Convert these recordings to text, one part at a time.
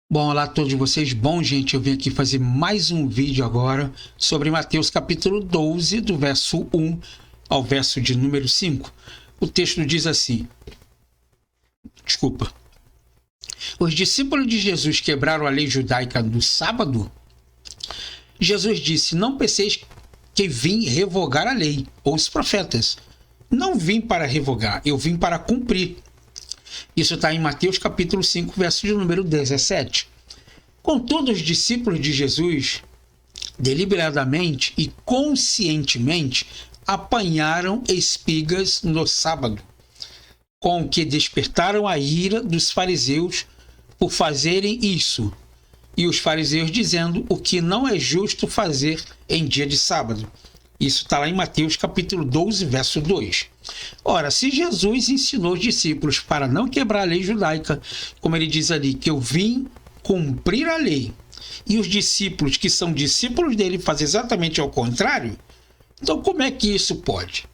Bom, olá a todos vocês. Bom, gente, eu vim aqui fazer mais um vídeo agora sobre Mateus capítulo 12, do verso 1 ao verso de número 5. O texto diz assim, os discípulos de Jesus quebraram a lei judaica no sábado? Jesus disse, não penseis que vim revogar a lei ou os profetas. Não vim para revogar, eu vim para cumprir. Isso está em Mateus capítulo 5, verso de número 17. Contudo, os discípulos de Jesus, deliberadamente e conscientemente, apanharam espigas no sábado, com o que despertaram a ira dos fariseus por fazerem isso, e os fariseus dizendo o que não é justo fazer em dia de sábado. Isso está lá em Mateus capítulo 12, verso 2. Ora, se Jesus ensinou os discípulos para não quebrar a lei judaica, como ele diz ali, que eu vim cumprir a lei, e os discípulos que são discípulos dele fazem exatamente ao contrário, então como é que isso pode?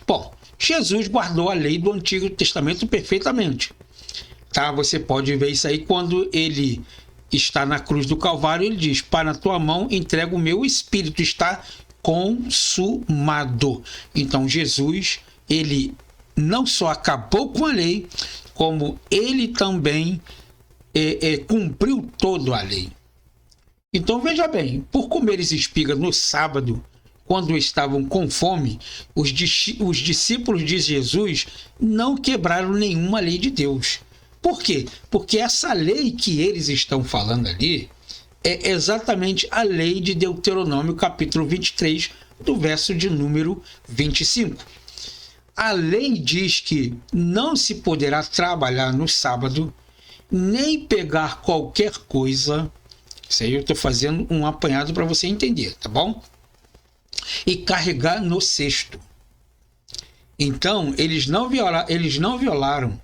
Bom, Jesus guardou a lei do Antigo Testamento perfeitamente. Tá? Você pode ver isso aí quando ele está na cruz do Calvário, ele diz, para a tua mão entrego o meu espírito, está consumado. Então Jesus, ele não só acabou com a lei, como ele também cumpriu toda a lei. Então veja bem, por comeres espiga no sábado, quando estavam com fome, os discípulos de Jesus não quebraram nenhuma lei de Deus. Por quê? Porque essa lei que eles estão falando ali é exatamente a lei de Deuteronômio, capítulo 23, do verso de número 25. A lei diz que não se poderá trabalhar no sábado, nem pegar qualquer coisa. Isso aí eu estou fazendo um apanhado para você entender, tá bom? E carregar no cesto. Então, eles não violaram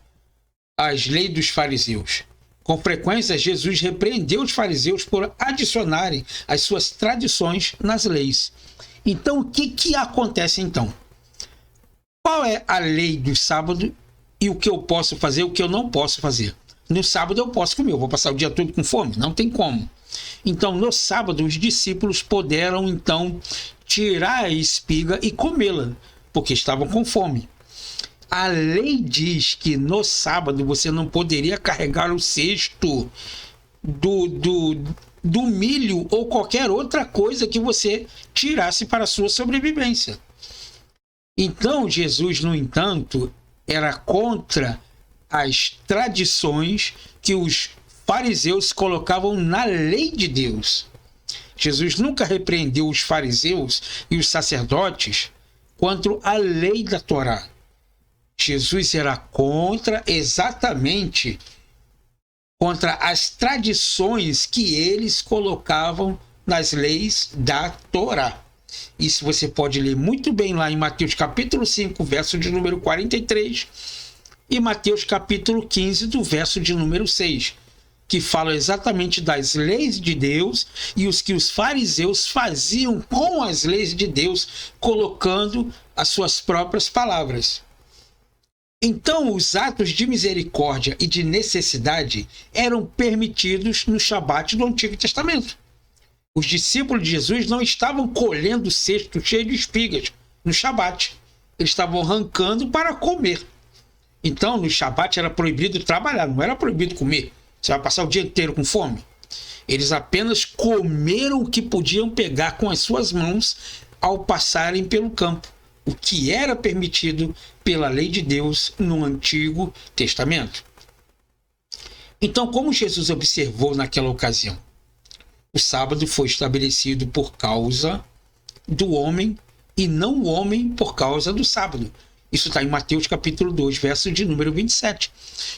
as leis dos fariseus. Com frequência, Jesus repreendeu os fariseus por adicionarem as suas tradições nas leis. Então, o que acontece então? Qual é a lei do sábado e o que eu posso fazer e o que eu não posso fazer? No sábado eu posso comer, eu vou passar o dia todo com fome? Não tem como. Então, no sábado, os discípulos puderam, então, tirar a espiga e comê-la, porque estavam com fome. A lei diz que no sábado você não poderia carregar o cesto do milho ou qualquer outra coisa que você tirasse para a sua sobrevivência. Então, Jesus, no entanto, era contra as tradições que os fariseus colocavam na lei de Deus. Jesus nunca repreendeu os fariseus e os sacerdotes quanto à lei da Torá. Jesus era exatamente contra as tradições que eles colocavam nas leis da Torá. Isso você pode ler muito bem lá em Mateus capítulo 5, verso de número 43, e Mateus capítulo 15, do verso de número 6, que falam exatamente das leis de Deus e os que os fariseus faziam com as leis de Deus, colocando as suas próprias palavras. Então, os atos de misericórdia e de necessidade eram permitidos no Shabat do Antigo Testamento. Os discípulos de Jesus não estavam colhendo cesto cheio de espigas no Shabat. Eles estavam arrancando para comer. Então, no Shabat era proibido trabalhar, não era proibido comer. Você vai passar o dia inteiro com fome. Eles apenas comeram o que podiam pegar com as suas mãos ao passarem pelo campo, o que era permitido pela lei de Deus no Antigo Testamento. Então, como Jesus observou naquela ocasião? O sábado foi estabelecido por causa do homem e não o homem por causa do sábado. Isso está em Mateus capítulo 2, verso de número 27.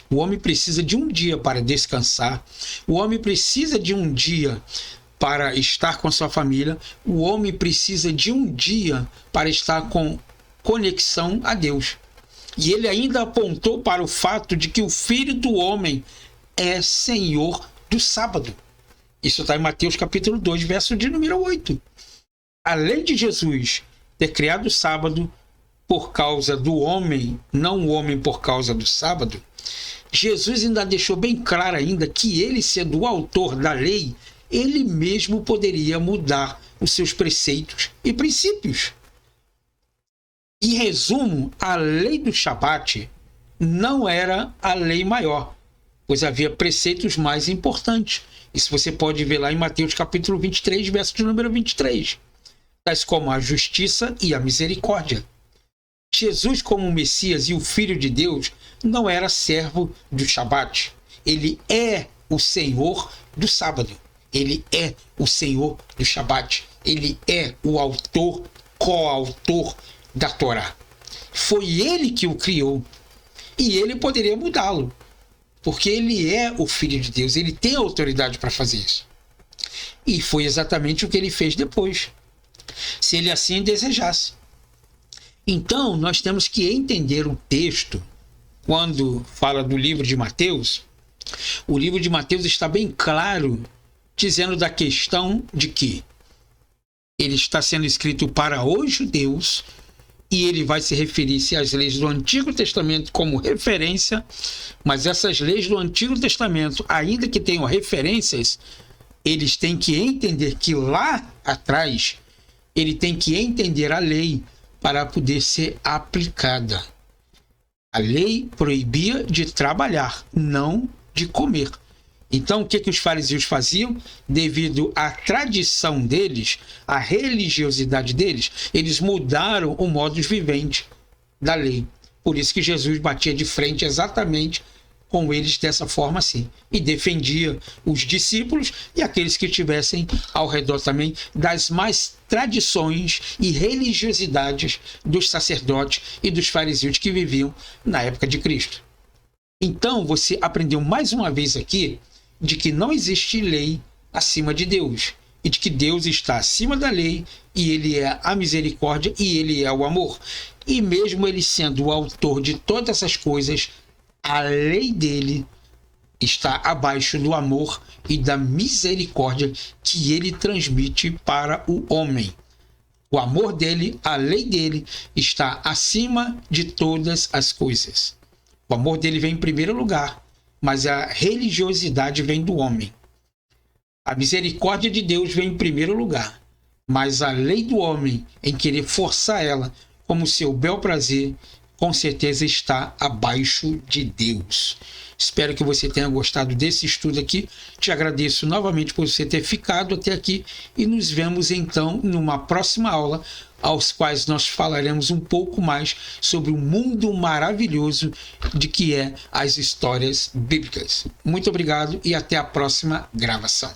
O homem precisa de um dia para descansar. O homem precisa de um dia para estar com sua família. O homem precisa de um dia para estar com conexão a Deus. E ele ainda apontou para o fato de que o Filho do Homem é Senhor do sábado. Isso está em Mateus capítulo 2, verso de número 8. Além de Jesus ter criado o sábado por causa do homem, não o homem por causa do sábado, Jesus ainda deixou bem claro ainda que ele, sendo o autor da lei, ele mesmo poderia mudar os seus preceitos e princípios. Em resumo, a lei do Shabat não era a lei maior, pois havia preceitos mais importantes. Isso você pode ver lá em Mateus capítulo 23, verso de número 23. Tais como a justiça e a misericórdia. Jesus, como o Messias e o Filho de Deus, não era servo do Shabat. Ele é o Senhor do sábado. Ele é o Senhor do Shabat. Ele é o autor, coautor da Torá. Foi ele que o criou. E ele poderia mudá-lo. Porque ele é o Filho de Deus. Ele tem autoridade para fazer isso. E foi exatamente o que ele fez depois. Se ele assim desejasse. Então, nós temos que entender o texto quando fala do livro de Mateus. O livro de Mateus está bem claro, dizendo da questão de que ele está sendo escrito para os judeus e ele vai se referir-se às leis do Antigo Testamento como referência, mas essas leis do Antigo Testamento, ainda que tenham referências, eles têm que entender que lá atrás, ele tem que entender a lei para poder ser aplicada. A lei proibia de trabalhar, não de comer. Então, o que os fariseus faziam? Devido à tradição deles, à religiosidade deles, eles mudaram o modus vivendi da lei. Por isso que Jesus batia de frente exatamente com eles dessa forma assim. E defendia os discípulos e aqueles que estivessem ao redor também das mais tradições e religiosidades dos sacerdotes e dos fariseus que viviam na época de Cristo. Então, você aprendeu mais uma vez aqui de que não existe lei acima de Deus. E de que Deus está acima da lei e ele é a misericórdia e ele é o amor. E mesmo ele sendo o autor de todas essas coisas, a lei dele está abaixo do amor e da misericórdia que ele transmite para o homem. O amor dele, a lei dele, está acima de todas as coisas. O amor dele vem em primeiro lugar, mas a religiosidade vem do homem. A misericórdia de Deus vem em primeiro lugar, mas a lei do homem, em querer forçar ela como seu bel prazer, com certeza está abaixo de Deus. Espero que você tenha gostado desse estudo aqui. Te agradeço novamente por você ter ficado até aqui e nos vemos então numa próxima aula, aos quais nós falaremos um pouco mais sobre o mundo maravilhoso de que é as histórias bíblicas. Muito obrigado e até a próxima gravação.